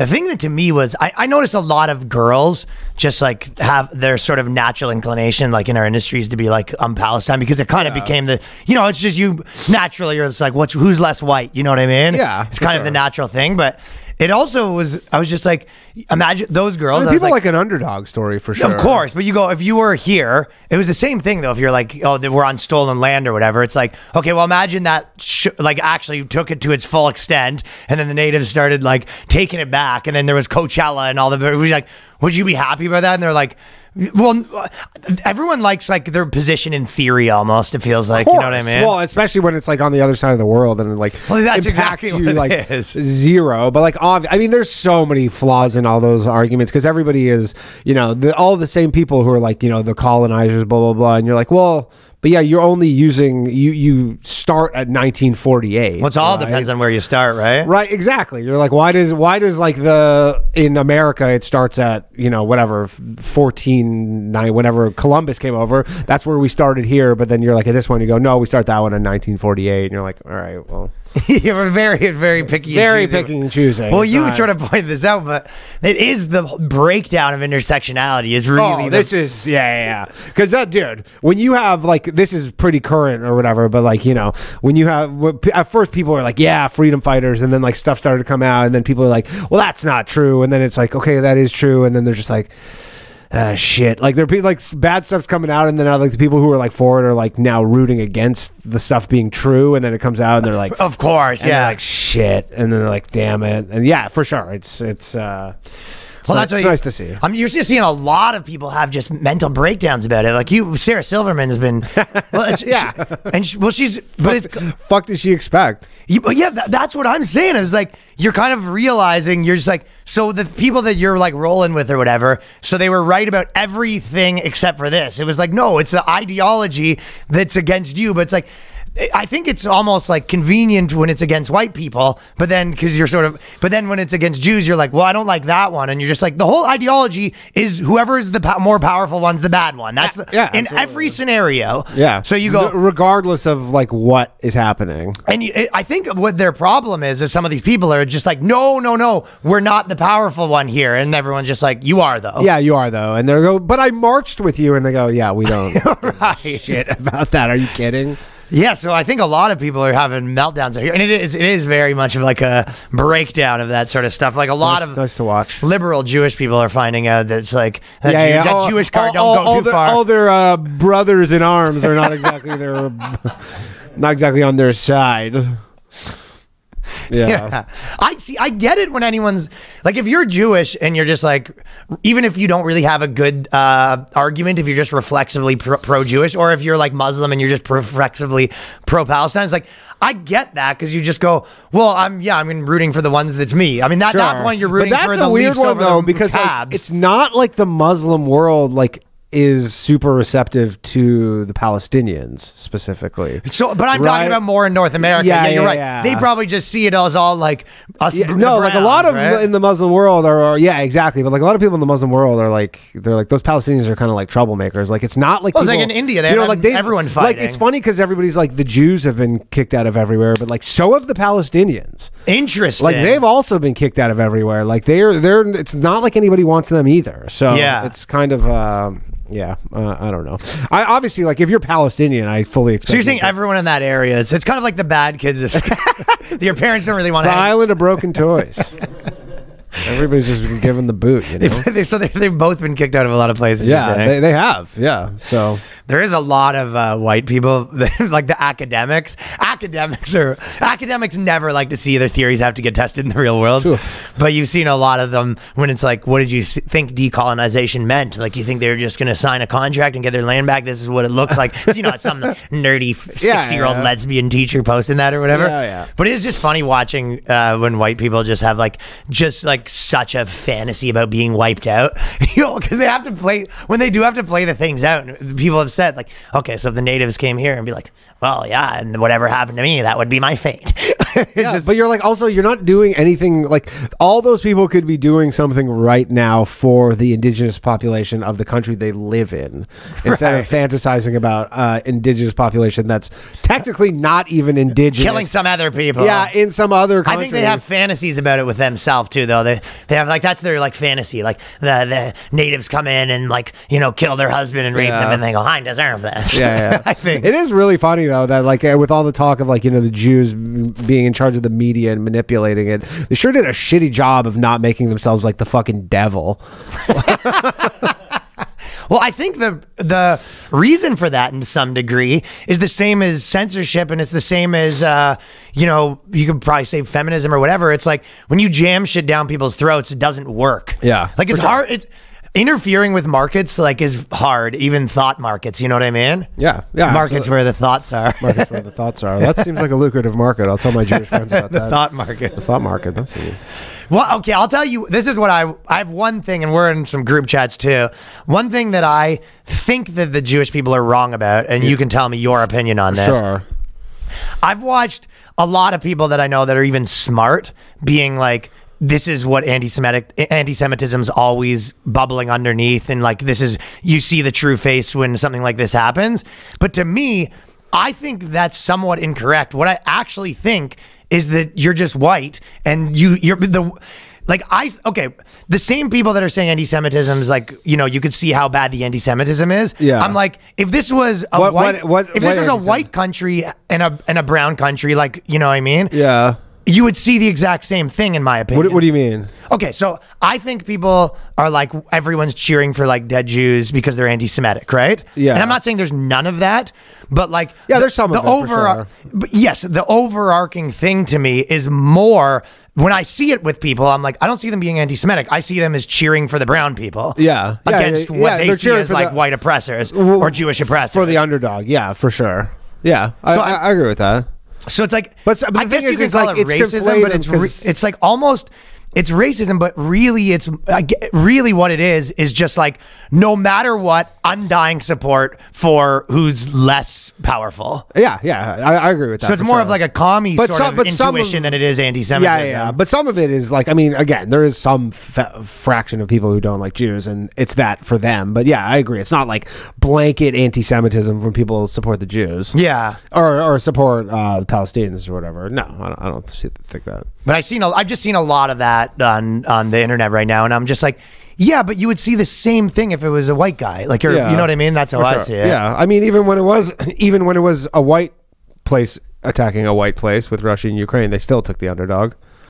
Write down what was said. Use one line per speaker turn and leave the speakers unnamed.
The thing that to me was, I noticed a lot of girls just like have their sort of natural inclination, like in our industries, to be like Palestine, because it kind of became the, you know, it's just you naturally, you're just like, who's less white? You know what I mean?
Yeah,
it's kind of the natural thing, but it also was, I was just like, imagine those girls.
I mean, people like an underdog story for sure.
Of course, but you go, if you were here, it was the same thing though. If you're like, oh, we're on stolen land or whatever, it's like, okay, well, imagine that like actually took it to its full extent, and then the natives started like taking it back, and then there was Coachella and all the, it was like, would you be happy about that? And they're like, well, everyone likes like their position in theory almost, it feels like, you know what I mean?
Well, especially when it's like on the other side of the world and like,
well, that's
impacts
exactly
you
what
like
it is.
Zero. But like, I mean, there's so many flaws in all those arguments, because everybody is, you know, all the same people who are like, you know, the colonizers, blah, blah, blah. And you're like, well, but yeah, you're only using, you start at 1948.
Well, it all depends on where you start, right?
Right, exactly. You're like, why does like in America it starts at, you know, whatever, 1490, whenever Columbus came over, that's where we started here. But then you're like, at this one, you go, no, we start that one in 1948. And you're like, all right, well.
You're very picky.
Very picky and choosing.
Well, you sort of pointed this out, but it is the breakdown of intersectionality is really.
Oh, this is yeah. Because that dude, when you have like, this is pretty current or whatever, but like, you know, when you have, at first people were like, yeah, freedom fighters, and then like stuff started to come out, and then people are like, well, that's not true, and then it's like, okay, that is true, and then they're just like, shit, like there be like bad stuff's coming out, and then like the people who are like for it are like now rooting against the stuff being true, and then it comes out and they're like,
of course, yeah,
like shit, and then they're like, damn it, and yeah, for sure, it's well, that's nice to see.
You're just seeing a lot of people have just mental breakdowns about it. Like you, Sarah Silverman has been, well,
yeah,
she's, but it's,
fuck did she expect?
Yeah, that's what I'm saying. Is like you're kind of realizing you're just like, so the people that you're like rolling with or whatever, so they were right about everything except for this. It was like, no, it's the ideology that's against you, but it's like, I think it's almost like convenient when it's against white people, but then because you're sort of, but then when it's against Jews, you're like, well, I don't like that one, and you're just like, the whole ideology is whoever is the more powerful one's the bad one. That's in every scenario.
Yeah.
So you go
regardless of like what is happening.
And I think what their problem is some of these people are just like, no, we're not the powerful one here, and everyone's just like, you are though.
Yeah, you are though, and they go, but I marched with you, and they go, yeah, we don't
right.
Shit about that. Are you kidding?
Yeah, so I think a lot of people are having meltdowns here, and it is very much of like a breakdown of that sort of stuff. Like a lot of
nice to watch.
Liberal Jewish people are finding out that it's like that, that Jewish card don't go too far.
All their brothers in arms are not exactly not exactly on their side. Yeah.
I get it when anyone's like, if you're Jewish and you're just like, even if you don't really have a good argument, if you're just reflexively pro-Jewish, or if you're like Muslim and you're just reflexively pro-Palestine, it's like, I get that, because you just go, well, I'm rooting for the ones that's me. I mean, at that point you're rooting for the Leafs over the
because
Cabs.
Like, it's not like the Muslim world like is super receptive to the Palestinians specifically.
So, but I'm talking about more in North America. Yeah, you're right.
Yeah.
They probably just see it as all like us.
Yeah,
no,
like a lot of in the Muslim world are yeah, exactly. But like a lot of people in the Muslim world are like, they're like, those Palestinians are kind of like troublemakers. Like it's not like,
well, people, it's like in India, they like everyone fighting.
Like it's funny because everybody's like, the Jews have been kicked out of everywhere, but like so have the Palestinians.
Interesting.
Like they've also been kicked out of everywhere. Like they're it's not like anybody wants them either. So yeah, it's kind of yeah, I don't know. I obviously, like, if you're Palestinian, I fully expect.
So you're saying everyone in that area? It's kind of like the bad kids. Your parents don't really want to.
The island of broken toys. Everybody's just been given the boot. You know?
So they've both been kicked out of a lot of places.
Yeah, they have. Yeah, so
there is a lot of white people, like the academics. Academics never like to see their theories have to get tested in the real world. Sure. But you've seen a lot of them when it's like, what did you think decolonization meant? Like, you think they were just going to sign a contract and get their land back? This is what it looks like. You know, it's some nerdy 60-year-old lesbian teacher posting that or whatever.
Yeah.
But it is just funny watching when white people just have like such a fantasy about being wiped out, you know, because they have to play, when they do have to play the things out, people have said like, okay, so if the natives came here and be like, well, yeah, and whatever happened to me, that would be my fate.
Yeah, but you're like, also, you're not doing anything. Like, all those people could be doing something right now for the indigenous population of the country they live in, instead of fantasizing about indigenous population that's technically not even indigenous,
killing some other people.
Yeah, in some other country.
I think they have fantasies about it with themselves too, though. They have like, that's their like fantasy. Like the natives come in and like, you know, kill their husband and rape them, and they go, I deserve this.
Yeah.
I think
it is really funny though that like with all the talk of like, you know, the Jews being in charge of the media and manipulating it, they sure did a shitty job of not making themselves like the fucking devil.
Well, I think the reason for that, in some degree, is the same as censorship, and it's the same as you know, you could probably say feminism or whatever. It's like when you jam shit down people's throats, it doesn't work.
Yeah,
like it's hard. It's interfering with markets, like, is hard. Even thought markets. You know what I mean?
Yeah.
Markets
absolutely.
where the thoughts are.
Markets where the thoughts are. That seems like a lucrative market. I'll tell my Jewish friends about that.
The thought market.
The thought market. That's it.
Well, okay, I'll tell you, this is what I have one thing, and we're in some group chats too. One thing that I think that the Jewish people are wrong about, and you can tell me your opinion on this.
Sure.
I've watched a lot of people that I know that are even smart being like, this is what anti-Semitism's always bubbling underneath, and like, this is, you see the true face when something like this happens. But to me, I think that's somewhat incorrect. What I actually think is that you're just white, and you're the, like, the same people that are saying anti-Semitism is like, you know, you could see how bad the anti-Semitism is.
Yeah.
I'm like, if this was a white country and a brown country, like, you know what I mean?
Yeah.
You would see the exact same thing, in my opinion.
What do you mean?
Okay, so I think people are like, everyone's cheering for like dead Jews because they're anti-Semitic, right?
Yeah.
And I'm not saying there's none of that, but like,
yeah, there's some of it for sure.
But yes, the overarching thing to me is more, when I see it with people, I'm like, I don't see them being anti-Semitic. I see them as cheering for the brown people.
Yeah.
Against what they see as like white oppressors or Jewish oppressors.
For the underdog, yeah, for sure. Yeah,
So
I agree with that.
So it's like,
but
I guess you can call it racism, but it's like almost, it's racism, but really really what it is just like, no matter what, undying support for who's less powerful.
Yeah, I agree with that.
So it's more of like a commie sort of intuition than it is anti-Semitism.
Yeah. But some of it is like, I mean, again, there is some fraction of people who don't like Jews, and it's that for them. But yeah, I agree. It's not like blanket anti-Semitism from people who support the Jews.
Yeah.
Or support the Palestinians or whatever. No, I don't think that.
But I've just seen a lot of that on the internet right now, and I'm just like, yeah, but you would see the same thing if it was a white guy. Like, you know what I mean? That's how I see it.
Yeah, I mean, even when it was a white place attacking a white place with Russia and Ukraine, they still took the underdog.